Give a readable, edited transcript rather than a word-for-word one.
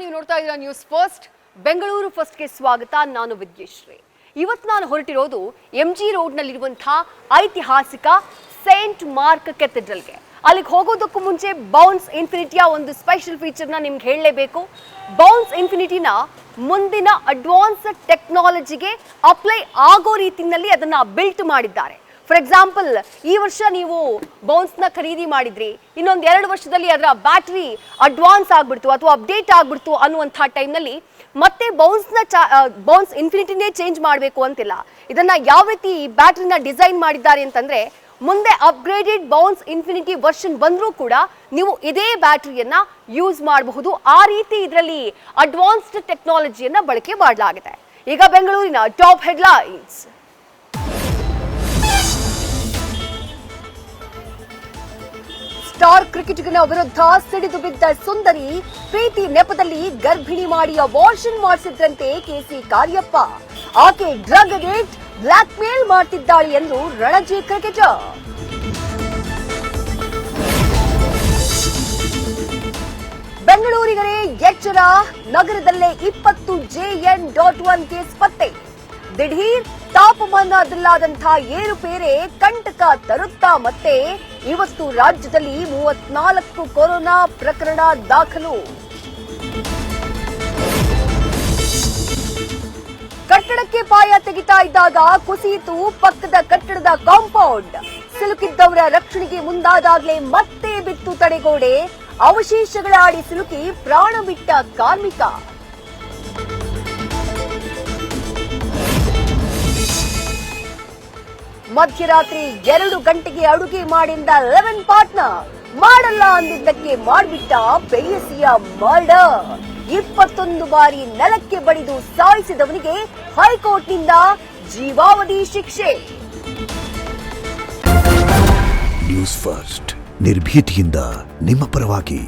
ನೀವು ನೋಡ್ತಾ ಇದ್ದೀರಾ ನ್ಯೂಸ್ ಫಸ್ಟ್. ಬೆಂಗಳೂರು ಫಸ್ಟ್ಗೆ ಸ್ವಾಗತ. ನಾನು ವಿದ್ಯಶ್ರೀ. ಇವತ್ತು ನಾನು ಹೊರಟಿರೋದು MG ರೋಡ್ನಲ್ಲಿರುವಂತಹ ಐತಿಹಾಸಿಕ ಸೇಂಟ್ ಮಾರ್ಕ್ ಕೆಥೆಡ್ರಲ್ಗೆ. ಅಲ್ಲಿಗೆ ಹೋಗೋದಕ್ಕೂ ಮುಂಚೆ ಬೌನ್ಸ್ ಇನ್ಫಿನಿಟಿಯ ಒಂದು ಸ್ಪೆಷಲ್ ಫೀಚರ್ನ ನಿಮ್ಗೆ ಹೇಳಲೇಬೇಕು. ಬೌನ್ಸ್ ಇನ್ಫಿನಿಟಿನ ಮುಂದಿನ ಅಡ್ವಾನ್ಸ್ ಟೆಕ್ನಾಲಜಿಗೆ ಅಪ್ಲೈ ಆಗೋ ರೀತಿಯಲ್ಲಿ ಅದನ್ನ ಬಿಲ್ಟ್ ಮಾಡಿದ್ದಾರೆ. ಫಾರ್ ಎಕ್ಸಾಂಪಲ್, ಈ ವರ್ಷ ನೀವು ಬೌನ್ಸ್ನ ಖರೀದಿ ಮಾಡಿದ್ರಿ, ಇನ್ನೊಂದು 2 ವರ್ಷದಲ್ಲಿ ಅದರ ಬ್ಯಾಟ್ರಿ ಅಡ್ವಾನ್ಸ್ ಆಗ್ಬಿಡ್ತು ಅಥವಾ ಅಪ್ಡೇಟ್ ಆಗ್ಬಿಡ್ತು ಅನ್ನುವಂಥ ಟೈಮ್ನಲ್ಲಿ ಮತ್ತೆ ಬೌನ್ಸ್ ಇನ್ಫಿನಿಟಿನೇ ಚೇಂಜ್ ಮಾಡಬೇಕು ಅಂತಿಲ್ಲ. ಇದನ್ನ ಯಾವ ರೀತಿ ಬ್ಯಾಟ್ರಿನ ಡಿಸೈನ್ ಮಾಡಿದ್ದಾರೆ ಅಂತಂದ್ರೆ, ಮುಂದೆ ಅಪ್ಗ್ರೇಡೆಡ್ ಬೌನ್ಸ್ ಇನ್ಫಿನಿಟಿ ವರ್ಷನ್ ಬಂದರೂ ಕೂಡ ನೀವು ಇದೇ ಬ್ಯಾಟ್ರಿಯನ್ನ ಯೂಸ್ ಮಾಡಬಹುದು. ಆ ರೀತಿ ಇದರಲ್ಲಿ ಅಡ್ವಾನ್ಸ್ಡ್ ಟೆಕ್ನಾಲಜಿಯನ್ನ ಬಳಕೆ ಮಾಡಲಾಗಿದೆ. ಈಗ ಬೆಂಗಳೂರಿನ ಟಾಪ್ ಹೆಡ್ಲೈನ್ಸ್. ಸ್ಟಾರ್ ಕ್ರಿಕೆಟಿಗನ ವಿರುದ್ಧ ಸಿಡಿದು ಬಿದ್ದ ಸುಂದರಿ, ಪ್ರೀತಿ ನೆಪದಲ್ಲಿ ಗರ್ಭಿಣಿ ಮಾಡಿ ಅಬಾರ್ಷನ್ ಮಾಡಿಸಿದ್ರಂತೆ ಕೆಸಿ ಕಾರ್ಯಪ್ಪ. ಆಕೆ ಡ್ರಗ್ ಅಡಿಕ್ಟ್, ಬ್ಲಾಕ್ ಮೇಲ್ ಮಾಡ್ತಿದ್ದಾಳೆ ಎಂದು ರಣಜಿ ಕ್ರಿಕೆಟರ್. ಬೆಂಗಳೂರಿಗರೇ ಎಚ್ಚರ, ನಗರದಲ್ಲೇ 20 JN.1 ಕೇಸ್ ಪತ್ತೆ. ದಿಢೀರ್ ತಾಪಮಾನದಲ್ಲಾದಂತಹ ಏರುಪೇರೆ ಕಂಟಕ ತರುತ್ತಾ ಮತ್ತೆ ಇವತ್ತು ರಾಜ್ಯದಲ್ಲಿ 34 ಕೊರೋನಾ ಪ್ರಕರಣ ದಾಖಲು. ಕಟ್ಟಡಕ್ಕೆ ಪಾಯ ತೆಗಿತಾ ಇದ್ದಾಗ ಕುಸಿಯಿತು ಪಕ್ಕದ ಕಟ್ಟಡದ ಕಾಂಪೌಂಡ್. ಸಿಲುಕಿದ್ದವರ ರಕ್ಷಣೆಗೆ ಮುಂದಾದಾಗಲೇ ಮತ್ತೆ ಬಿತ್ತು ತಡೆಗೋಡೆ. ಅವಶೇಷಗಳ ಅಡಿ ಸಿಲುಕಿ ಪ್ರಾಣ ಬಿಟ್ಟ ಕಾರ್ಮಿಕ. ಮಧ್ಯರಾತ್ರಿ 2 ಗಂಟೆಗೆ ಅಡುಗೆ ಮಾಡಿದ 11 ಪಾರ್ಟ್ನರ್, ಮಾಡಲ್ಲ ಅಂದಿದ್ದಕ್ಕೆ ಮಾಡಿಬಿಟ್ಟ ಪ್ರೇಯಸಿಯ ಮರ್ಡರ್. 21 ಬಾರಿ ನೆಲಕ್ಕೆ ಬಡಿದು ಸಾಯಿಸಿದವನಿಗೆ ಹೈಕೋರ್ಟ್ನಿಂದ ಜೀವಾವಧಿ ಶಿಕ್ಷೆ. ನ್ಯೂಸ್ ಫಸ್ಟ್, ನಿರ್ಭೀತಿಯಿಂದ ನಿಮ್ಮ ಪರವಾಗಿ.